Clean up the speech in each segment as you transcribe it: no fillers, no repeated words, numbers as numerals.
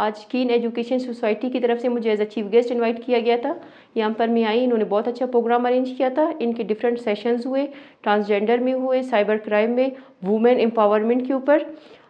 आज कीन education society की तरफ से मुझे as a chief guest invite किया गया था। यहाँ पर मैं आई, इन्होंने बहुत अच्छा प्रोग्राम अरेंज किया था। इनके डिफरेंट सेशंस हुए, ट्रांसजेंडर में हुए, साइबर क्राइम में, वुमेन एम्पावरमेंट के ऊपर।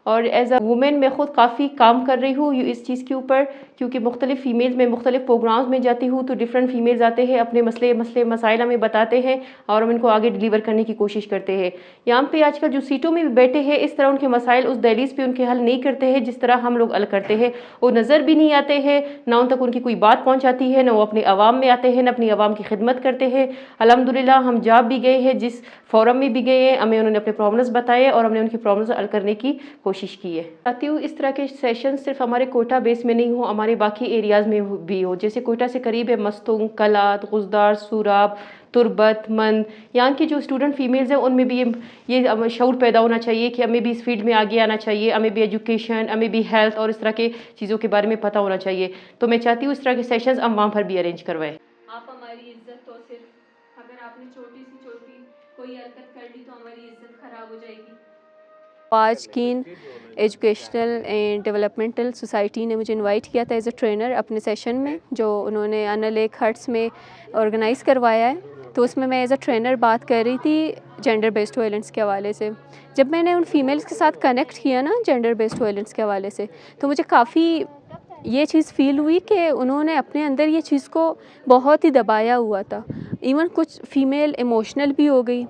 और एज अ वुमेन मैं ख़ुद काफ़ी काम कर रही हूँ इस चीज़ के ऊपर, क्योंकि मुख्तलिफ फ़ीमेल्स में मुख्तलिफ प्रोग्राम्स में जाती हूँ तो डिफरेंट फ़ीमेल्स आते हैं, अपने मसले मसाइल हमें बताते हैं और हम इनको आगे डिलीवर करने की कोशिश करते हैं। यहाँ पे आजकल जो सीटों में भी बैठे हैं, इस तरह उनके मसाइल उस दहलीज पे उनके हल नहीं करते हैं जिस तरह हम लोग हल करते हैं। वो नज़र भी नहीं आते हैं, ना उन तक उनकी कोई बात पहुँचाती है, ना वो अपने अवाम में आते हैं, ना अपनी अवाम की खिदमत करते हैं। अल्हम्दुलिल्लाह हम जहाँ भी गए हैं, जिस फोरम में भी गए हैं, हमें उन्होंने अपने प्रॉब्लम्स बताए और हमने उनकी प्रॉब्लम्स हल करने की कोशिश की है। चाहती हूँ इस तरह के सेशन सिर्फ हमारे कोटा बेस में नहीं हो, हमारे बाकी एरियाज़ में भी हो। जैसे कोटा से करीब है मस्तूंग, कलात, गुजदार, सूराब, तुरबत, मंद, यहाँ की जो स्टूडेंट फीमेल्स हैं उनमें भी ये शऊर पैदा होना चाहिए कि हमें भी इस फील्ड में आगे आना चाहिए, हमें भी एजुकेशन, हमें भी हेल्थ और इस तरह के चीज़ों के बारे में पता होना चाहिए। तो मैं चाहती हूँ इस तरह के सेशंस हम वहाँ पर भी अरेंज करवाएं। आप हमारी इज्जत तो सिर्फ अगर आपने छोटी कोई हरकत कर ली तो हमारी इज्जत खराब हो जाएगी। आज कीन एजुकेशनल एंड डेवलपमेंटल सोसाइटी ने मुझे इनवाइट किया था एज अ ट्रेनर अपने सेशन में, जो उन्होंने अनलेक हट्स में ऑर्गेनाइज़ करवाया है। तो उसमें मैं एज अ ट्रेनर बात कर रही थी जेंडर बेस्ड वायलेंस के हवाले से। जब मैंने उन फीमेल्स के साथ कनेक्ट किया ना जेंडर बेस्ड वायलेंस के हवाले से, तो मुझे काफ़ी ये चीज़ फ़ील हुई कि उन्होंने अपने अंदर ये चीज़ को बहुत ही दबाया हुआ था। इवन कुछ फ़ीमेल इमोशनल भी हो गई,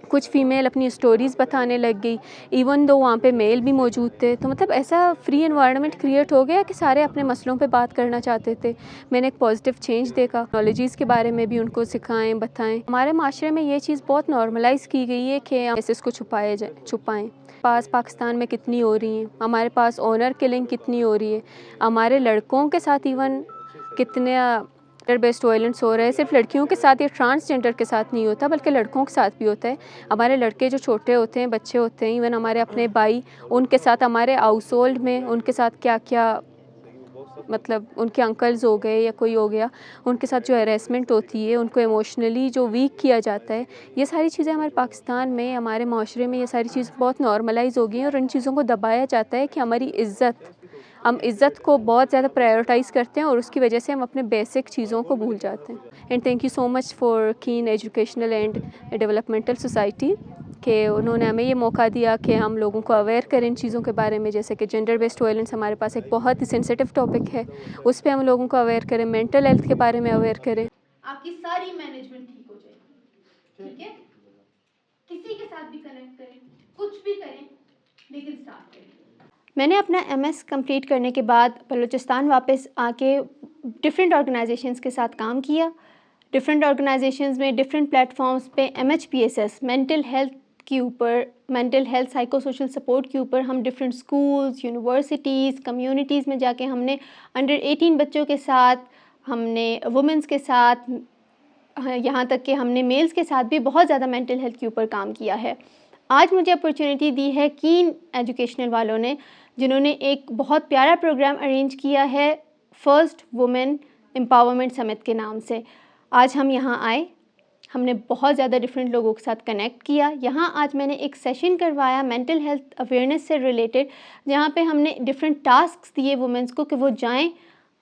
कुछ फ़ीमेल अपनी स्टोरीज़ बताने लग गई, इवन दो वहाँ पे मेल भी मौजूद थे। तो मतलब ऐसा फ्री एनवायरनमेंट क्रिएट हो गया कि सारे अपने मसलों पे बात करना चाहते थे। मैंने एक पॉजिटिव चेंज देखा, टेक्नोलॉजीज़ के बारे में भी उनको सिखाएं बताएं। हमारे माशरे में ये चीज़ बहुत नॉर्मलाइज़ की गई है कि हम इसको छुपाएं। पाकिस्तान में कितनी हो रही हैं, हमारे पास ऑनर किलिंग कितनी हो रही है, हमारे लड़कों के साथ इवन कितने जेंडर बेस्ड वायलेंस हो रहा है। सिर्फ लड़कियों के साथ या ट्रांसजेंडर के साथ नहीं होता, बल्कि लड़कों के साथ भी होता है। हमारे लड़के जो छोटे होते हैं, बच्चे होते हैं, इवन हमारे अपने भाई, उनके साथ हमारे हाउस होल्ड में उनके साथ क्या क्या, मतलब उनके अंकल्स हो गए या कोई हो गया, उनके साथ जो हैरेसमेंट होती है, उनको इमोशनली जो वीक किया जाता है, ये सारी चीज़ें हमारे पाकिस्तान में, हमारे माशरे में ये सारी चीज़ बहुत नॉर्मलाइज़ हो गई हैं। और इन चीज़ों को दबाया जाता है कि हमारी हम इज़्ज़त को बहुत ज़्यादा प्रायोरिटाइज़ करते हैं और उसकी वजह से हम अपने बेसिक चीज़ों को भूल जाते हैं। And thank you so much for कीन एजुकेशनल एंड डेवलपमेंटल सोसाइटी कि उन्होंने हमें ये मौका दिया कि हम लोगों को अवेयर करें इन चीज़ों के बारे में। जैसे कि जेंडर बेस्ड वायलेंस हमारे पास एक बहुत ही सेंसिटिव टॉपिक है, उस पर हम लोगों को अवेयर करें, मेंटल हेल्थ के बारे में अवेयर करें। आपकी सारी मैनेजमेंट ठीक हो जाएगी, ठीक है? किसी के साथ भी कनेक्ट करें, कुछ भी करें, लेकिन साथ करें। मैंने अपना MS कंप्लीट करने के बाद बलूचिस्तान वापस आके डिफरेंट ऑर्गेनाइजेशंस के साथ काम किया। डिफरेंट ऑर्गेनाइजेशंस में डिफरेंट प्लेटफॉर्म्स पे MHPSS मेंटल हेल्थ के ऊपर, mental health psycho social support के ऊपर हम डिफरेंट स्कूल्स, यूनिवर्सिटीज़, कम्युनिटीज़ में जाके हमने अंडर 18 बच्चों के साथ, हमने वुमेंस के साथ, यहाँ तक कि हमने मेल्स के साथ भी बहुत ज़्यादा मेंटल हेल्थ के ऊपर काम किया है। आज मुझे अपॉर्चुनिटी दी है कीन एजुकेशनल वालों ने, जिन्होंने एक बहुत प्यारा प्रोग्राम अरेंज किया है फर्स्ट वुमेन एम्पावरमेंट समिट के नाम से। आज हम यहाँ आए, हमने बहुत ज़्यादा डिफरेंट लोगों के साथ कनेक्ट किया। यहाँ आज मैंने एक सेशन करवाया मेंटल हेल्थ अवेयरनेस से रिलेटेड, जहाँ पे हमने डिफरेंट टास्क्स दिए वुमेंस को कि वो जाएं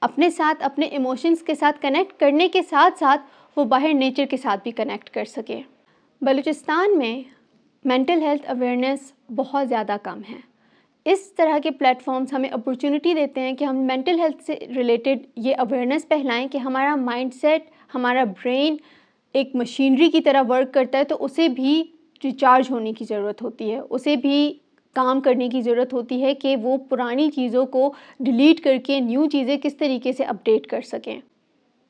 अपने साथ, अपने इमोशंस के साथ कनेक्ट करने के साथ साथ वो बाहर नेचर के साथ भी कनेक्ट कर सके। बलूचिस्तान में मेंटल हेल्थ अवेयरनेस बहुत ज़्यादा कम है। इस तरह के प्लेटफॉर्म्स हमें अपॉर्चुनिटी देते हैं कि हम मेंटल हेल्थ से रिलेटेड ये अवेयरनेस फैलाएं कि हमारा माइंडसेट, हमारा ब्रेन एक मशीनरी की तरह वर्क करता है, तो उसे भी रिचार्ज होने की ज़रूरत होती है, उसे भी काम करने की ज़रूरत होती है कि वो पुरानी चीज़ों को डिलीट करके न्यू चीज़ें किस तरीके से अपडेट कर सकें।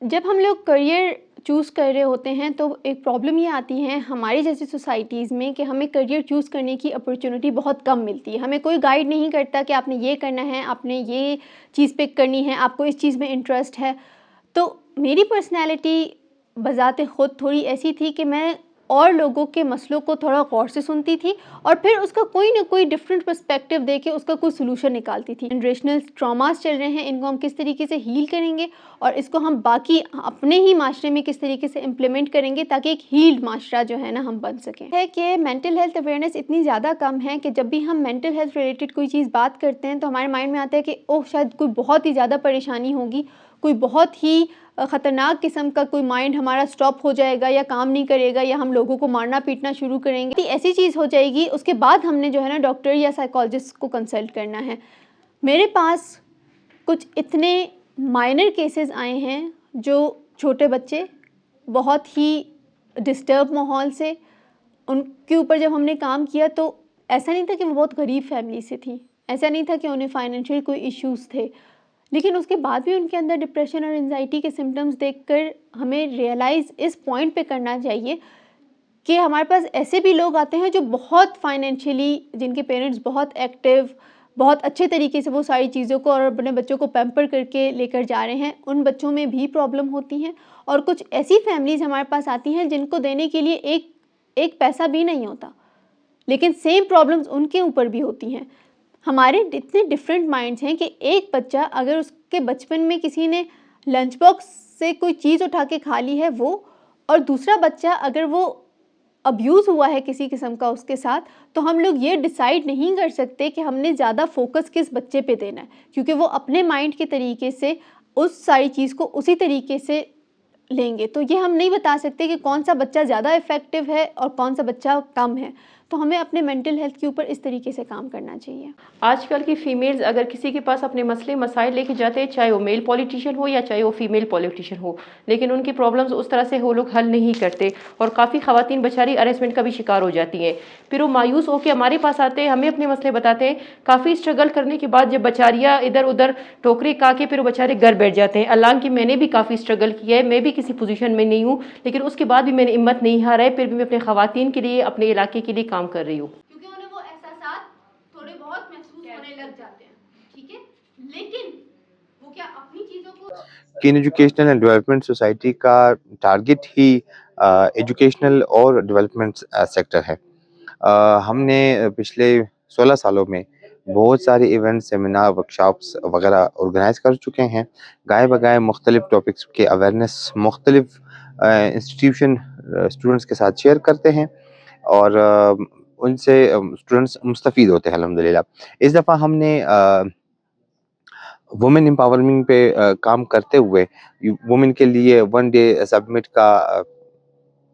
जब हम लोग करियर चूज़ कर रहे होते हैं तो एक प्रॉब्लम ये आती है हमारी जैसी सोसाइटीज़ में कि हमें करियर चूज़ करने की अपॉर्चुनिटी बहुत कम मिलती है। हमें कोई गाइड नहीं करता कि आपने ये करना है, आपने ये चीज़ पिक करनी है, आपको इस चीज़ में इंटरेस्ट है। तो मेरी पर्सनैलिटी बज़ाते ख़ुद थोड़ी ऐसी थी कि मैं और लोगों के मसलों को थोड़ा गौर से सुनती थी और फिर उसका कोई ना कोई डिफरेंट पर्सपेक्टिव दे के उसका कोई सोल्यूशन निकालती थी। जनरेशनल ट्रॉमास चल रहे हैं, इनको हम किस तरीके से हील करेंगे और इसको हम बाकी अपने ही माशरे में किस तरीके से इम्प्लीमेंट करेंगे ताकि एक हील्ड माशरा जो है ना हम बन सकें। है कि मेंटल हेल्थ अवेयरनेस इतनी ज़्यादा कम है कि जब भी हम मेंटल हेल्थ रिलेटेड कोई चीज़ बात करते हैं तो हमारे माइंड में आता है कि ओह शायद कोई बहुत ही ज़्यादा परेशानी होगी, कोई बहुत ही ख़तरनाक किस्म का कोई माइंड हमारा स्टॉप हो जाएगा या काम नहीं करेगा या हम लोगों को मारना पीटना शुरू करेंगे, ऐसी चीज़ हो जाएगी। उसके बाद हमने जो है ना डॉक्टर या साइकोलॉजिस्ट को कंसल्ट करना है। मेरे पास कुछ इतने माइनर केसेस आए हैं जो छोटे बच्चे बहुत ही डिस्टर्ब माहौल से, उनके ऊपर जब हमने काम किया तो ऐसा नहीं था कि वो बहुत गरीब फैमिली से थी, ऐसा नहीं था कि उन्हें फाइनेंशियल कोई इश्यूज़ थे, लेकिन उसके बाद भी उनके अंदर डिप्रेशन और एंजाइटी के सिम्टम्स देखकर हमें रियलाइज़ इस पॉइंट पे करना चाहिए कि हमारे पास ऐसे भी लोग आते हैं जो बहुत फाइनेंशियली, जिनके पेरेंट्स बहुत एक्टिव, बहुत अच्छे तरीके से वो सारी चीज़ों को और अपने बच्चों को पैम्पर करके लेकर जा रहे हैं, उन बच्चों में भी प्रॉब्लम होती हैं। और कुछ ऐसी फैमिलीज़ हमारे पास आती हैं जिनको देने के लिए एक पैसा भी नहीं होता, लेकिन सेम प्रॉब्लम्स उनके ऊपर भी होती हैं। हमारे इतने डिफरेंट माइंड्स हैं कि एक बच्चा अगर उसके बचपन में किसी ने लंच बॉक्स से कोई चीज़ उठा के खा ली है वो, और दूसरा बच्चा अगर वो अब्यूज़ हुआ है किसी किस्म का उसके साथ, तो हम लोग ये डिसाइड नहीं कर सकते कि हमने ज़्यादा फोकस किस बच्चे पे देना है, क्योंकि वो अपने माइंड के तरीके से उस सारी चीज़ को उसी तरीके से लेंगे। तो ये हम नहीं बता सकते कि कौन सा बच्चा ज़्यादा इफ़ेक्टिव है और कौन सा बच्चा कम है। तो हमें अपने मेंटल हेल्थ के ऊपर इस तरीके से काम करना चाहिए। आजकल की फ़ीमेल्स अगर किसी के पास अपने मसले मसाइल लेके जाते हैं, चाहे वो मेल पॉलिटिशियन हो या चाहे वो फीमेल पॉलिटिशियन हो, लेकिन उनकी प्रॉब्लम्स उस तरह से वो लोग हल नहीं करते और काफ़ी ख़वातीन बेचारी हरेसमेंट का भी शिकार हो जाती हैं। फिर वो मायूस होकर हमारे पास आते हैं, हमें अपने मसले बताते हैं। काफ़ी स्ट्रगल करने के बाद जब बेचारियाँ इधर उधर टोकरे खा के फिर वो बेचारे घर बैठ जाते हैं। हालांकि मैंने भी काफ़ी स्ट्रगल किया है, मैं भी किसी पोजीशन में नहीं हूँ, लेकिन उसके बाद भी मैंने हिम्मत नहीं हारा है, फिर भी मैं अपने ख़वातीन के लिए, अपने इलाके के लिए काम कर रही हूँ। क्योंकि उन्हें वो एहसासात थोड़े बहुत महसूस होने लग जाते हैं, ठीक है, लेकिन वो क्या अपनी चीजों को कीन एजुकेशनल एंड डेवलपमेंट सोसाइटी का टारगेट ही एजुकेशनल और डेवलपमेंट सेक्टर है। हमने पिछले 16 सालों में बहुत सारे इवेंट, सेमिनार, वर्कशॉप्स वगैरह ऑर्गेनाइज कर चुके हैं। गाए बगाए मुख्तलिफ टॉपिक्स के अवेयरनेस मुख्तलिफ इंस्टीट्यूशन स्टूडेंट्स के साथ शेयर करते हैं और उनसे स्टूडेंट्स मुस्तफ़ीद होते हैं अल्हम्दुलिल्लाह। इस दफ़ा हमने वुमेन एम्पावरमेंट पे काम करते हुए वुमेन के लिए 1 डे समिट का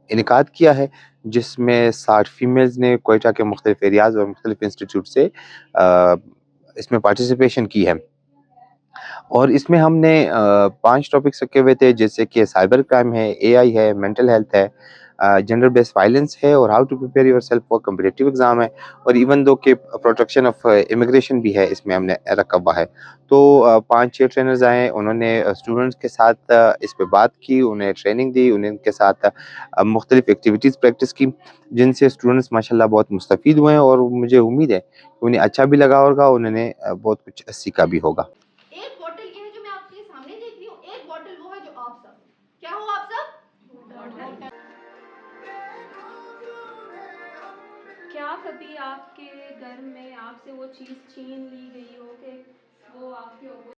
इनेकाद किया है, जिसमें 60 फीमेल्स ने क्वेटा के मुख्तलिफ एरियाज़ और मुख्तलिफ इंस्टीट्यूट से इसमें पार्टिसिपेशन की है। और इसमें हमने 5 टॉपिक्स रखे हुए थे, जैसे कि साइबर क्राइम है, एआई है, मेंटल हेल्थ है, जेंडर बेस्ड वायलेंस है और how to prepare yourself for competitive exam है, और इवन दो के प्रोटेक्शन ऑफ इमिग्रेशन भी है, इसमें हमने रखा हुआ है। तो 5-6 ट्रेनर्स आए, उन्होंने स्टूडेंट्स के साथ इस पे बात की, उन्हें ट्रेनिंग दी, उन्हें उनके साथ मुख्तलिफ एक्टिविटीज़ प्रैक्टिस की, जिनसे स्टूडेंट्स माशाल्लाह बहुत मुस्तफ़ीद हुए हैं और मुझे उम्मीद है कि उन्हें अच्छा भी लगा होगा, उन्होंने बहुत कुछ सीखा भी होगा। एक बॉटल ये है जो मैं आपके सामने देख रही हूँ, एक बॉटल वो है जो आप सब, क्या हो आप सब? क्या कभी आपके घर में आपसे वो चीज़ छीन ली गई हो कि वो आपके